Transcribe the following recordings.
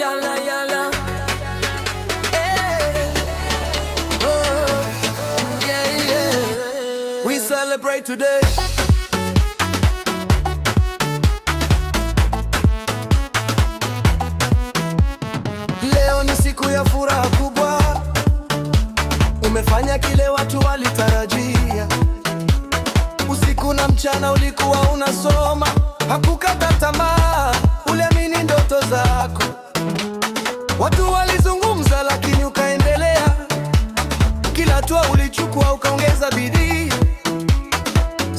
yalla yalla. Hey. Oh, yeah, yeah. We celebrate today. Leo ni siku ya furaha kubwa. Umefanya kile watu walitarajia. Usiku na mchana ulikuwa unasoma, hakukata tamaa, uliamini ndoto zako. Watu walizungumza lakini ukaendelea. Kila hatua ulichukua ukaongeza bidii.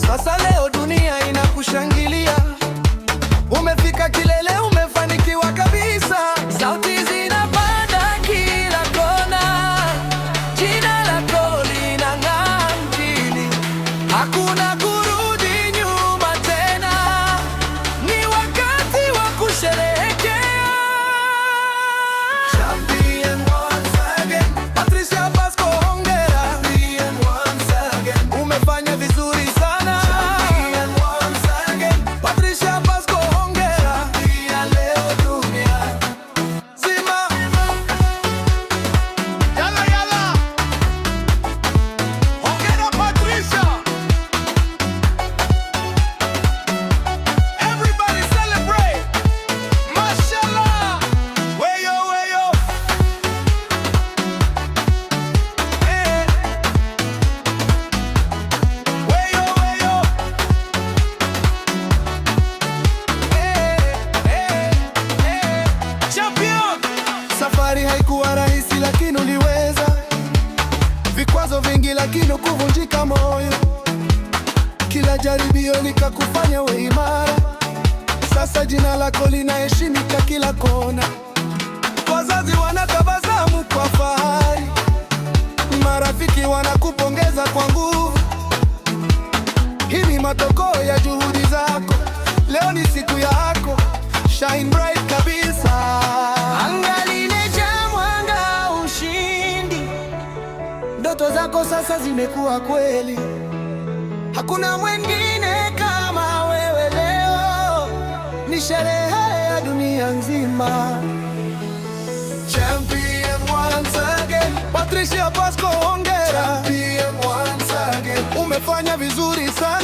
Sasa leo dunia inakushangilia. Umefika kilele, umefanikiwa kabisa. Sauti zinapanda kila kona, jina lako linang'aa mjini. Hakuna kurudi nyuma tena, ni wakati wa kusherehekea. Champion once again, Patricia Pasco, hongera. Champion once again, umefanya vizuri sana. Champion once again, Patricia Pasco, hongera. Champion leo dunia zima. Yalla yalla. Hongera Patricia. Everybody celebrate. Mashallah. Weyo weyo. Eh. Weyo weyo. Champion. Safari haikuwa rahisi lakini uliweza. Vikwazo vingi lakini kuvunjika moyo. Kila jaribio likakufanya we imara. Sasa jina lako linaheshimika kila kona. Wazazi wanatabasamu kwa fahari. Marafiki wanakupongeza kwa nguvu. Hii ni matokeo ya juhudi zako. Leo ni siku yako. Shine bright kabisa. Anga limejaa mwanga ushindi. Ndoto zako sasa zimekuwa kweli. Hakuna mwingine kama wewe leo. Ni sherehe ya dunia nzima. Champion once again, Patricia Pasco, hongera. Champion once again, umefanya vizuri sana.